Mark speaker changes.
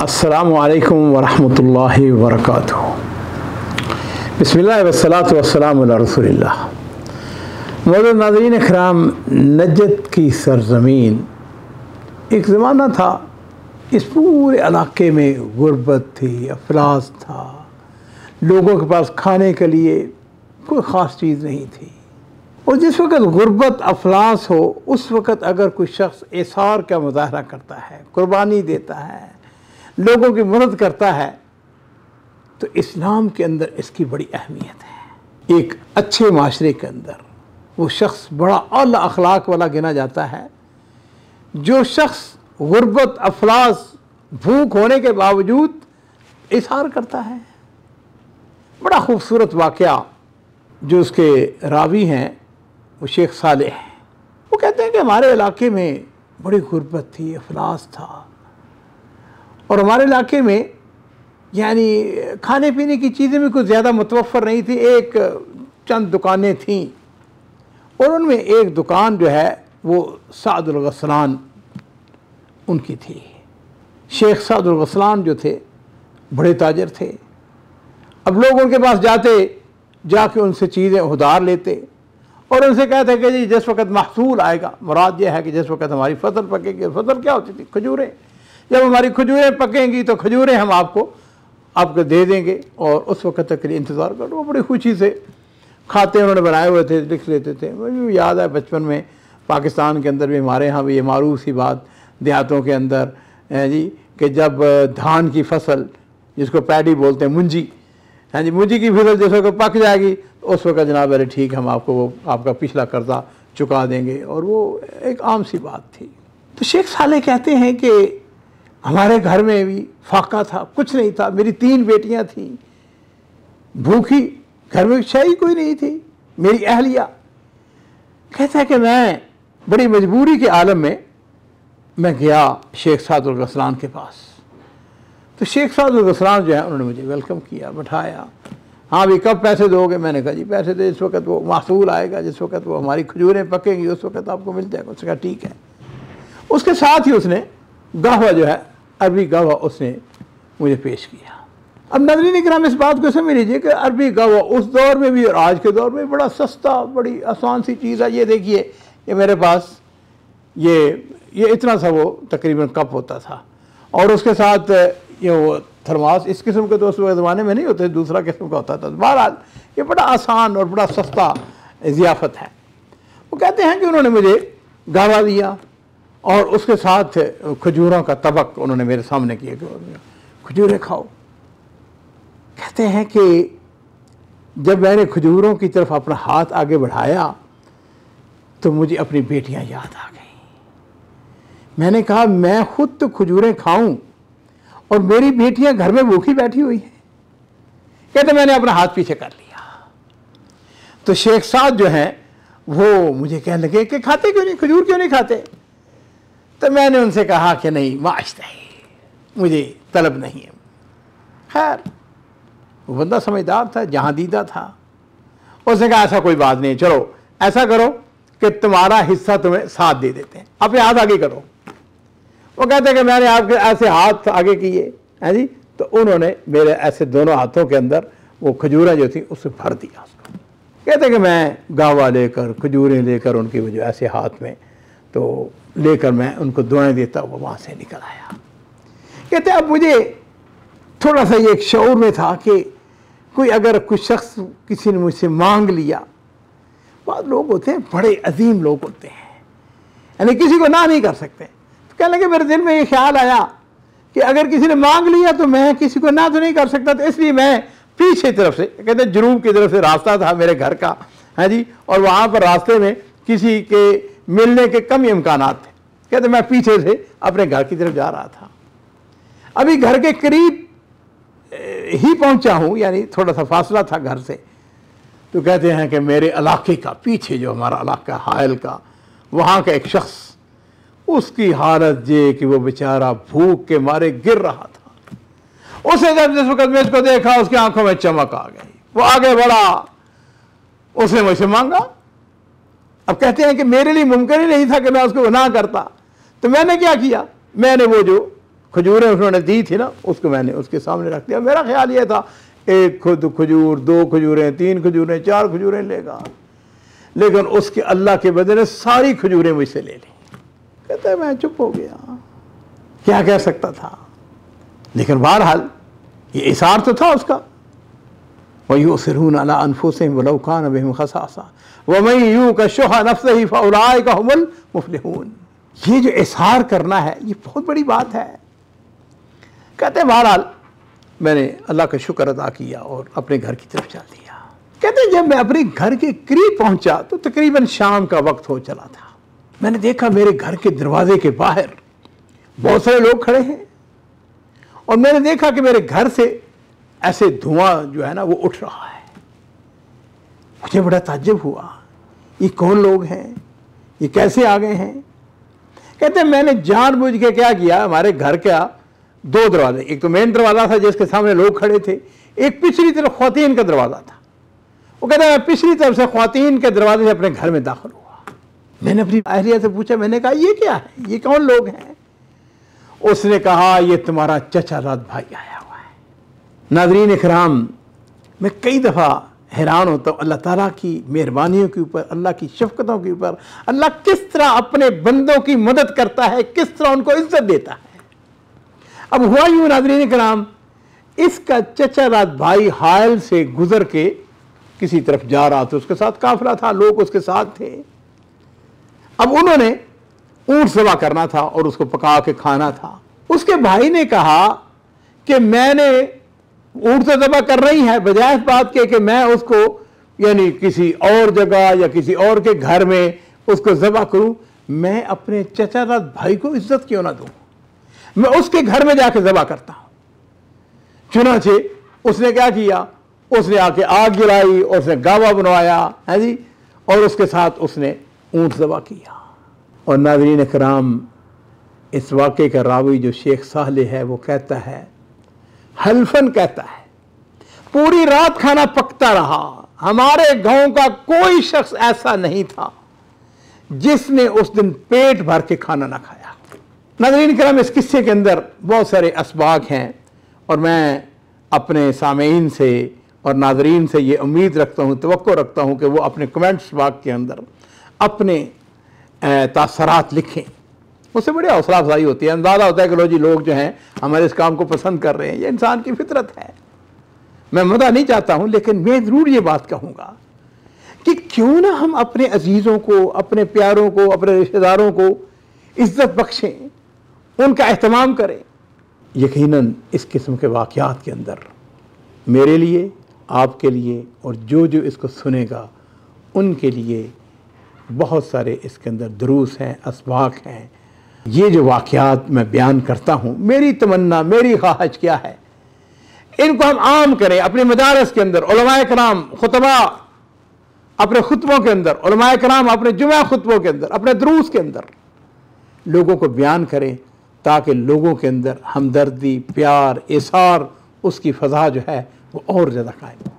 Speaker 1: अस्सलामु अलैकुम वरहमतुल्लाहि वबरकातुहू। बिस्मिल्लाह वस्सलातु वस्सलामु अला रसूलिल्लाह। मौजूद नाज़रीन इकराम, नजद की सरज़मीन, एक ज़माना था इस पूरे इलाके में गुर्बत थी, अफलास था, लोगों के पास खाने के लिए कोई ख़ास चीज़ नहीं थी। और जिस वक़्त गुर्बत अफलास हो, उस वक़्त अगर कोई शख्स एसार का मुज़ाहरा करता है, कुर्बानी देता है, लोगों की मदद करता है, तो इस्लाम के अंदर इसकी बड़ी अहमियत है। एक अच्छे माशरे के अंदर वो शख्स बड़ा आला अखलाक वाला गिना जाता है जो शख्स गुर्बत अफलास भूख होने के बावजूद इशार करता है। बड़ा खूबसूरत वाक़या जो उसके रावी हैं वो शेख सालेह हैं। वो कहते हैं कि हमारे इलाके में बड़ी गुर्बत थी, अफलास था, और हमारे इलाके में यानी खाने पीने की चीज़ें भी कुछ ज़्यादा मुतवफ़्फ़र नहीं थी। एक चंद दुकानें थीं और उनमें एक दुकान जो है वो सादुल गसलान उनकी थी। शेख सादुल गसलान जो थे बड़े ताजर थे। अब लोग उनके पास जाते, जाके उनसे चीज़ें उधार लेते और उनसे कहते कि जी जिस वक़्त महसूल आएगा, मुराद यह है कि जिस वक़्त हमारी फसल पकेगी। फसल क्या होती थी? खजूरें। जब हमारी खजूरें पकेंगी तो खजूरें हम आपको दे देंगे और उस वक़्त तक के लिए इंतज़ार करो। वो बड़ी खुशी से खाते उन्होंने बनाए हुए थे, लिख लेते थे। मुझे याद है बचपन में पाकिस्तान के अंदर भी, हमारे यहाँ भी ये मारूफ सी बात देहातों के अंदर जी, कि जब धान की फसल, जिसको पैडी बोलते हैं, मुंजी, हाँ जी, मुंजी की फसल जिस वक्त पक जाएगी उस वक्त जनाब अरे ठीक, हम आपको वो आपका पिछला कर्जा चुका देंगे। और वो एक आम सी बात थी। तो शेख साले कहते हैं कि हमारे घर में भी फाका था, कुछ नहीं था। मेरी 3 बेटियां थीं, भूखी, घर में शाही कोई नहीं थी। मेरी अहलिया कहता है कि मैं बड़ी मजबूरी के आलम में मैं गया शेख सादुल गसलान के पास। तो शेख सादुल गसलान जो है उन्होंने मुझे वेलकम किया, बैठाया। हाँ भी कब पैसे दोगे? मैंने कहा जी पैसे तो इस वक्त वो महसूल आएगा, जिस वक्त वो हमारी खजूरें पकेंगी उस वक्त आपको मिल जाएगा। उसने कहा ठीक है। उसके साथ ही उसने गहवा जो है, अरबी गहवा, उसने मुझे पेश किया। अब नाज़रीन इकराम, इस बात को समझ लीजिए कि अरबी गहवा उस दौर में भी और आज के दौर में बड़ा सस्ता, बड़ी आसान सी चीज़ है। ये देखिए, ये मेरे पास ये इतना सा वो तकरीबन कप होता था और उसके साथ ये वो थर्मास, इस किस्म के तो उस ज़माने में नहीं होते, दूसरा किस्म का होता था। बहरहाल ये बड़ा आसान और बड़ा सस्ता ज़ियाफ़त है। वो कहते हैं कि उन्होंने मुझे गहवा दिया और उसके साथ खजूरों का तबक उन्होंने मेरे सामने किया कि खजूरें खाओ। कहते हैं कि जब मैंने खजूरों की तरफ अपना हाथ आगे बढ़ाया तो मुझे अपनी बेटियां याद आ गई। मैंने कहा मैं खुद तो खजूरें खाऊं और मेरी बेटियां घर में भूखी बैठी हुई हैं। कहते मैंने अपना हाथ पीछे कर लिया। तो शेख साहब जो हैं वो मुझे कहने लगे कि खाते क्यों नहीं, खजूर क्यों नहीं खाते? तो मैंने उनसे कहा कि नहीं, माश नहीं, मुझे तलब नहीं है। खैर वो बंदा समझदार था, जहाँ दीदा था। उसने कहा ऐसा कोई बात नहीं, चलो ऐसा करो कि तुम्हारा हिस्सा तुम्हें साथ दे देते हैं, अपने हाथ आगे करो। वो कहते हैं कि मैंने आपके ऐसे हाथ आगे किए हैं जी, तो उन्होंने मेरे ऐसे दोनों हाथों के अंदर वो खजूरें जो थी उससे भर दिया उसको। कहते हैं कि मैं गावा लेकर, खजूरें लेकर उनकी वजह ऐसे हाथ में तो लेकर मैं उनको दुआएं देता हुआ वहाँ से निकल आया। कहते अब मुझे थोड़ा सा ये एक शऊर में था कि कोई अगर कुछ शख्स किसी ने मुझसे मांग लिया, बहुत लोग होते हैं बड़े अजीम लोग होते हैं, यानी किसी को ना नहीं कर सकते। तो कहने लगे मेरे दिल में ये ख्याल आया कि अगर किसी ने मांग लिया तो मैं किसी को ना तो नहीं कर सकता, तो इसलिए मैं पीछे तरफ से, कहते जनूब की तरफ से रास्ता था मेरे घर का, है जी, और वहाँ पर रास्ते में किसी के मिलने के कम इम्कानात थे। कहते मैं पीछे से अपने घर की तरफ जा रहा था, अभी घर के करीब ही पहुंचा हूं, यानी थोड़ा सा फासला था घर से। तो कहते हैं कि मेरे इलाके का पीछे जो हमारा इलाका हायल का, वहाँ का एक शख्स, उसकी हालत ये कि वो बेचारा भूख के मारे गिर रहा था। उसे जब जिस वक्त मैं इसको देखा उसकी आंखों में चमक आ गई, वो आगे बढ़ा, उसने मुझसे मांगा। अब कहते हैं कि मेरे लिए मुमकिन ही नहीं था कि मैं उसको गुनाह करता। तो मैंने क्या किया, मैंने वो जो खजूरें उन्होंने दी थी ना, उसको मैंने उसके सामने रख दिया। मेरा ख्याल ये था एक खुद खजूर, 2 खजूरें, 3 खजूरें, 4 खजूरें लेगा, लेकिन उसके अल्लाह के बदले सारी खजूरें मुझसे ले ली। कहता है मैं चुप हो गया, क्या कह सकता था। लेकिन बहरहाल ये इसार तो था उसका। वयुसिरून अला अनफुसिहिम वलौ कान बिहिम खसासा वमन यूक शुह नफ्सिही फउलाइका हुमुल मुफ्लिहून। ये जो इसार करना है ये बहुत बड़ी बात है। कहते हैं बहरहाल मैंने अल्लाह का शुक्र अदा किया और अपने घर की तरफ चल दिया। कहते हैं जब मैं अपने घर के करीब पहुंचा तो तकरीबन शाम का वक्त हो चला था। मैंने देखा मेरे घर के दरवाजे के बाहर बहुत सारे लोग खड़े हैं और मैंने देखा कि मेरे घर से ऐसे धुआं जो है ना वो उठ रहा है। मुझे बड़ा ताज्जुब हुआ, ये कौन लोग हैं, ये कैसे आ गए हैं। कहते हैं मैंने जानबूझ के क्या किया, हमारे घर का 2 दरवाजे, एक तो मेन दरवाजा था जिसके सामने लोग खड़े थे, एक पिछली तरफ ख्वातीन का दरवाजा था। वो कहता है मैं पिछली तरफ से ख्वातीन के दरवाजे से अपने घर में दाखिल हुआ। मैंने अपनी अहलिया से पूछा, मैंने कहा ये क्या है, ये कौन लोग हैं। उसने कहा ये तुम्हारा चचा रात भाई आया हुआ है। नाज़रीन इकराम, मैं कई दफ़ा हैरान होता हूँ अल्लाह ताला की मेहरबानियों के ऊपर, अल्लाह की शफ़क़तों के ऊपर। अल्लाह किस तरह अपने बंदों की मदद करता है, किस तरह उनको इज्जत देता है। अब हुआ यूँ नाज़रीन इकराम, इसका चचा रात भाई हायल से गुजर के किसी तरफ जा रहा था, उसके साथ काफिला था, लोग उसके साथ थे। अब उन्होंने ऊँट ज़बह करना था और उसको पका के खाना था। उसके भाई ने कहा कि मैंने ऊँट तो ज़बह कर रही है, बजाय इस बात के कि मैं उसको यानी किसी और जगह या किसी और के घर में उसको ज़बह करूं, मैं अपने चचा रात भाई को इज्जत क्यों ना दूं, मैं उसके घर में जाके ज़बह करता हूं। चुनांचे उसने क्या किया, उसने आके आग जलाई, उसने गावा बनवाया है जी, और उसके साथ उसने ऊँट ज़बह किया। और नाज़रीन इकराम, इस वाक़े का रावी जो शेख साले है वो कहता है, हल्फन कहता है, पूरी रात खाना पकता रहा, हमारे गांव का कोई शख्स ऐसा नहीं था जिसने उस दिन पेट भर के खाना ना खाया। नाज़रीन किराम, इस किस्से के अंदर बहुत सारे असबाक हैं और मैं अपने सामीन से और नाज़रीन से ये उम्मीद रखता हूँ, तवक्को रखता हूँ कि वो अपने कमेंट्स बॉक्स के अंदर अपने तासरात लिखें। उससे बड़ी हौसला अफजाई होती है, अंदाज़ा होता है कि लो जी लोग जो हैं हमारे इस काम को पसंद कर रहे हैं। ये इंसान की फितरत है। मैं मदा नहीं चाहता हूँ, लेकिन मैं ज़रूर ये बात कहूँगा कि क्यों ना हम अपने अजीज़ों को, अपने प्यारों को, अपने रिश्तेदारों को इज़्ज़त बख्शें, उनका एहतमाम करें। यकीनन इस किस्म के वाक़यात के अंदर मेरे लिए, आपके लिए और जो जो इसको सुनेगा उनके लिए बहुत सारे इसके अंदर दुरूस हैं, असबाक हैं। ये जो वाक़यात मैं बयान करता हूँ, मेरी तमन्ना, मेरी ख्वाहिश क्या है, इनको हम आम करें अपने मदारस के अंदर। उलमाए कराम खुतबा अपने खुतबों के अंदर, उलमाए कराम अपने जुमा खुतबों के अंदर, अपने दुरूस के अंदर लोगों को बयान करें, ताकि लोगों के अंदर हमदर्दी, प्यार, इसार, उसकी फ़ज़ा जो है वो और ज़्यादा कायम हो।